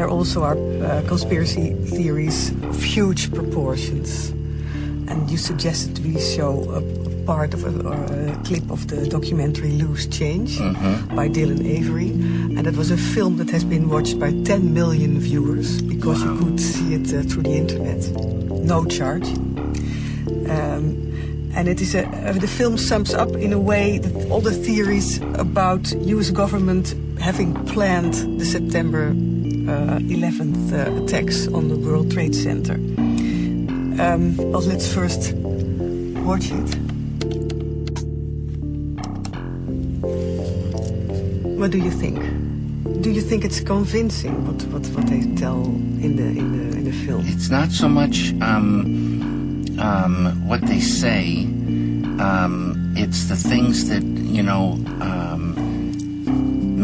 there also are conspiracy theories of huge proportions. And you suggested we show a part of a clip of the documentary Loose Change by Dylan Avery. And that was a film that has been watched by 10 million viewers because you could see it through the internet. No charge. And it is the film sums up in a way that all the theories about U.S. government having planned the September 11th attacks on the World Trade Center. Well, let's first watch it. What do you think? Do you think it's convincing what they tell in the film? It's not so much what they say. It's the things that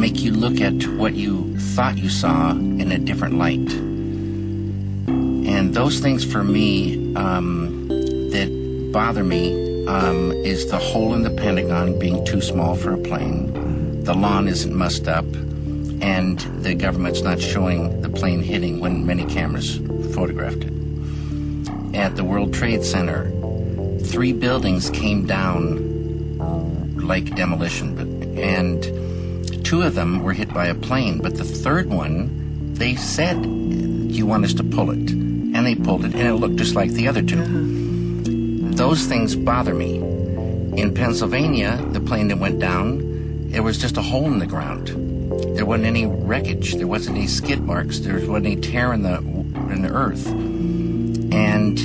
make you look at what you thought you saw in a different light. And those things for me that bother me is the hole in the Pentagon being too small for a plane. The lawn isn't mussed up, and the government's not showing the plane hitting when many cameras photographed it. At the World Trade Center, 3 buildings came down like demolition, and 2 of them were hit by a plane, but the third one, they said, "Do you want us to pull it?" And they pulled it, and it looked just like the other 2. Those things bother me. In Pennsylvania, the plane that went down, it was just a hole in the ground. There wasn't any wreckage. There wasn't any skid marks. There wasn't any tear in the earth. And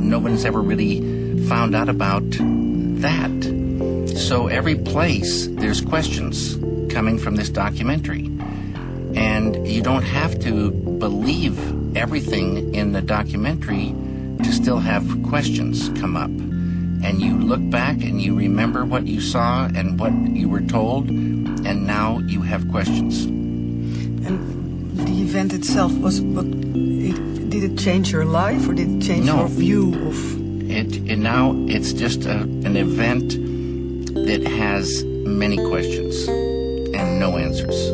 no one's ever really found out about that. So every place, there's questions coming from this documentary. And you don't have to believe everything in the documentary to still have questions come up. And you look back and you remember what you saw and what you were told, and now you have questions. And the event itself, did it change your life, or did it change your view of... Now it's just an event that has many questions and no answers.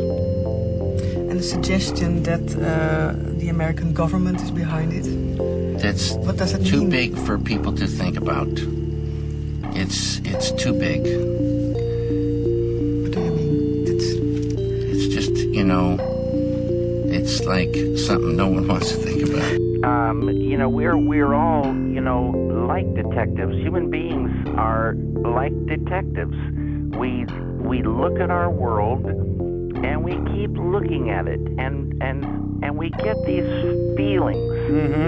And the suggestion that the American government is behind it? What does it too big for people to think about. It's too big. What do you mean? It's just, it's like something no one wants to think about. We're all, like detectives. Human beings are like detectives. We look at our world and we keep looking at it, and we get these feelings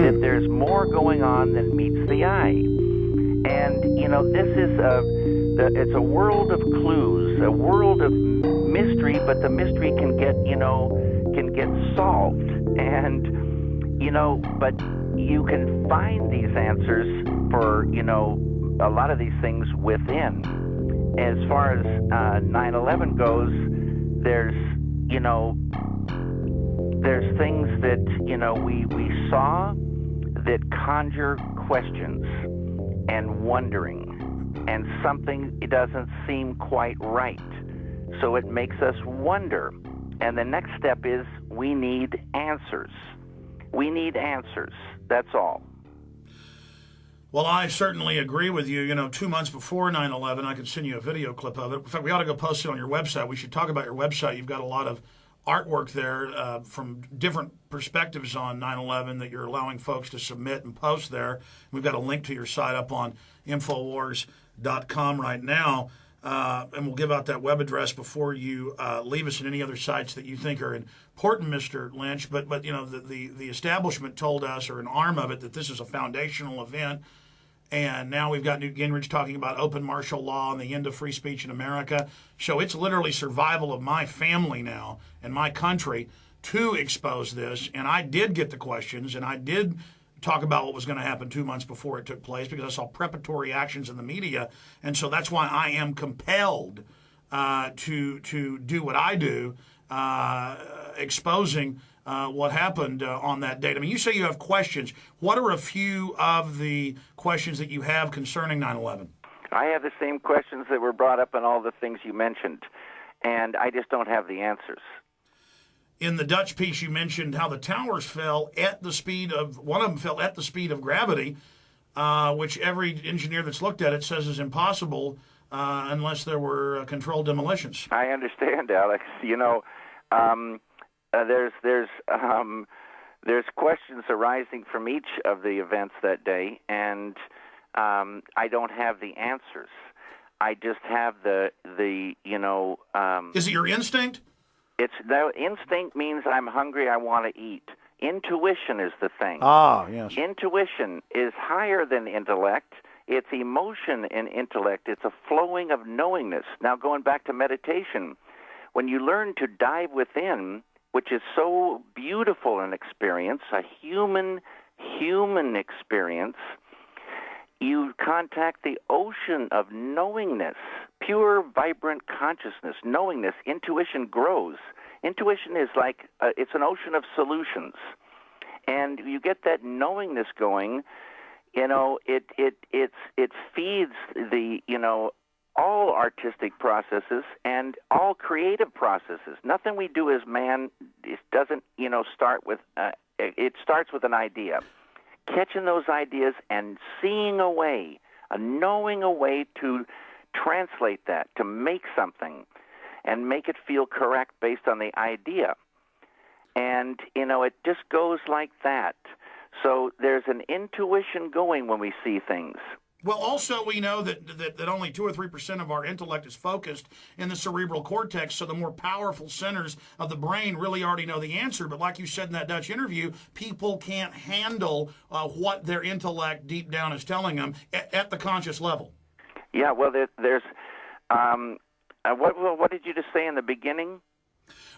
that there's more going on than meets the eye. And this is it's a world of clues, a world of mystery, but the mystery can get solved, and but you can find these answers for a lot of these things within. As far as 9/11 goes, there's things that we saw that conjure questions and wondering, and something doesn't seem quite right, so it makes us wonder. And the next step is we need answers. We need answers. That's all. Well, I certainly agree with you. 2 months before 9/11, I could send you a video clip of it. In fact, we ought to go post it on your website. We should talk about your website. You've got a lot of artwork there from different perspectives on 9/11 that you're allowing folks to submit and post there. We've got a link to your site up on Infowars.com right now. And we'll give out that web address before you leave us, and any other sites that you think are important, Mr. Lynch. But the establishment told us, or an arm of it, that this is a foundational event. And now we've got Newt Gingrich talking about open martial law and the end of free speech in America. So it's literally survival of my family now and my country to expose this. And I did get the questions, and I did talk about what was going to happen 2 months before it took place, because I saw preparatory actions in the media. And so that's why I am compelled to do what I do, exposing what happened on that date. I mean, you say you have questions. What are a few of the questions that you have concerning 9/11? I have the same questions that were brought up in all the things you mentioned, and I just don't have the answers. in the Dutch piece you mentioned how the towers fell at the speed of, one of them fell at the speed of gravity, which every engineer that's looked at it says is impossible unless there were controlled demolitions. I understand, Alex. There's questions arising from each of the events that day, and I don't have the answers. I just have the Is it your instinct? Instinct means I'm hungry, I want to eat. Intuition is the thing. Ah, yes. Intuition is higher than intellect. It's emotion and intellect. It's a flowing of knowingness. Now, going back to meditation, when you learn to dive within, which is so beautiful an experience, a human experience, you contact the ocean of knowingness, pure, vibrant consciousness, knowingness. Intuition grows. Intuition is like, it's an ocean of solutions. And you get that knowingness going, it feeds the, all artistic processes and all creative processes. Nothing we do as man doesn't, start with, it starts with an idea. Catching those ideas and seeing a way, knowing a way to translate that, to make something and make it feel correct based on the idea. And, it just goes like that. So there's an intuition going when we see things. Well, also we know that only 2 or 3% of our intellect is focused in the cerebral cortex, so the more powerful centers of the brain really already know the answer. But like you said in that Dutch interview, people can't handle what their intellect deep down is telling them at the conscious level. Yeah, well, there's what did you just say in the beginning?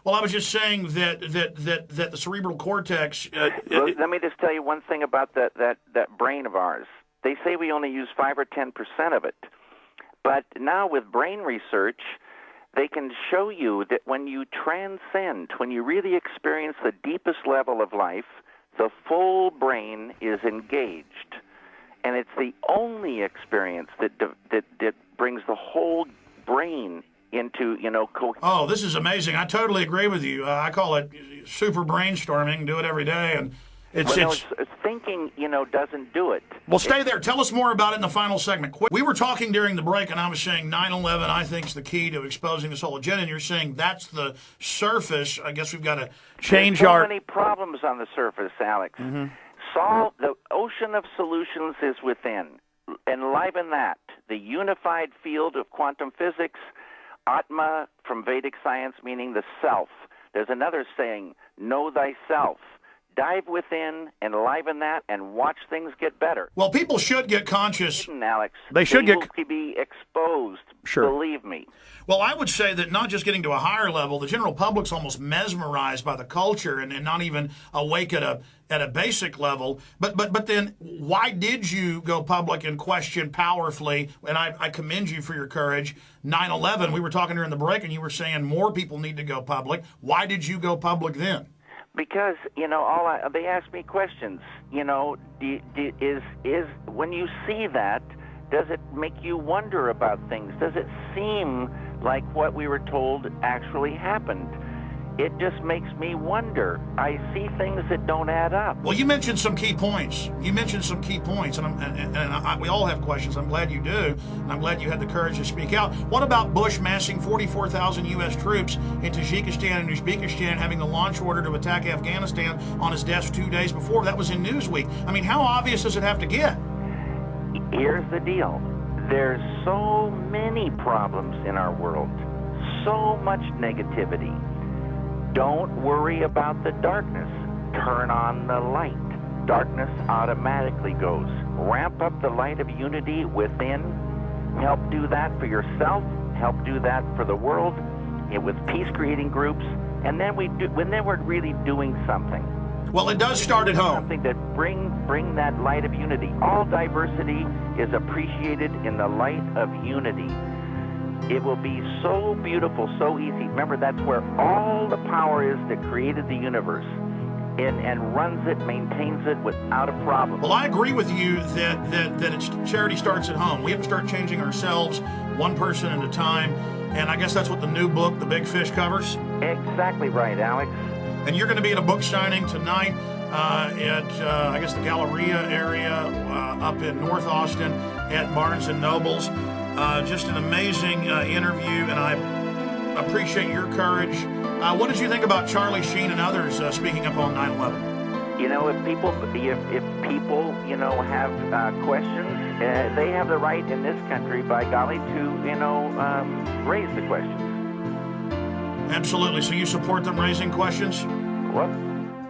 Well, I was just saying that the cerebral cortex... let me just tell you one thing about that brain of ours. They say we only use 5 or 10% of it. But now with brain research, they can show you that when you transcend, when you really experience the deepest level of life, the full brain is engaged. And it's the only experience that brings the whole brain into, Oh, this is amazing. I totally agree with you. I call it super brainstorming, do it every day. And it's thinking, doesn't do it. Well, stay there. Tell us more about it in the final segment. We were talking during the break, and I was saying 9/11, I think, is the key to exposing this whole agenda, and you're saying that's the surface. I guess we've got to change There's so many problems on the surface, Alex. Mm-hmm. Solve the ocean of solutions is within. Enliven that. The unified field of quantum physics, Atma from Vedic science, meaning the self. There's another saying, know thyself. Dive within, enliven that, and watch things get better. Well, people should get conscious. Alex, they should will be exposed. Sure. Believe me. Well, I would say that not just getting to a higher level, the general public's almost mesmerized by the culture and not even awake at a basic level. But then why did you go public and question powerfully? And I commend you for your courage. 9/11, we were talking during the break, and you were saying more people need to go public. Why did you go public then? Because they ask me questions. Is when you see that, does it make you wonder about things? Does it seem like what we were told actually happened? It just makes me wonder. I see things that don't add up. Well, you mentioned some key points. And we all have questions. I'm glad you do, and I'm glad you had the courage to speak out. What about Bush massing 44,000 U.S. troops in Tajikistan and Uzbekistan, having the launch order to attack Afghanistan on his desk 2 days before? That was in Newsweek. I mean, how obvious does it have to get? Here's the deal. There's so many problems in our world, so much negativity. Don't worry about the darkness. Turn on the light. Darkness automatically goes. Ramp up the light of unity within. Help do that for yourself. Help do that for the world with peace-creating groups. And then we're really doing something. Well, it does start at home. Something that bring that light of unity. All diversity is appreciated in the light of unity. It will be so beautiful, so easy. Remember, that's where all the power is that created the universe and runs it, maintains it without a problem. Well, I agree with you that charity starts at home. We have to start changing ourselves one person at a time. And I guess that's what the new book, The Big Fish, covers. Exactly right, Alex. And you're going to be at a book signing tonight at, I guess, the Galleria area up in North Austin at Barnes & Noble's. Just an amazing interview, and I appreciate your courage. What did you think about Charlie Sheen and others speaking up on 9/11? You know, if people, you know, have questions, they have the right in this country, by golly, to, you know, raise the questions. Absolutely. So you support them raising questions? What,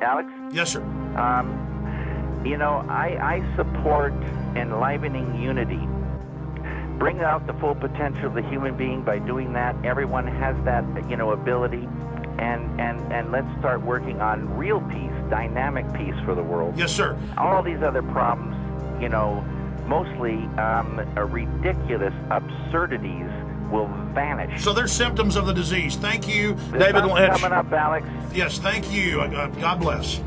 Alex? Yes, sir. You know, I support enlivening unity. Bring out the full potential of the human being by doing that. Everyone has that, you know, ability. And let's start working on real peace, dynamic peace for the world. Yes, sir. All these other problems, you know, mostly ridiculous absurdities will vanish. So they're symptoms of the disease. Thank you, There's David Lynch. coming up, Alex. Yes, thank you. God bless.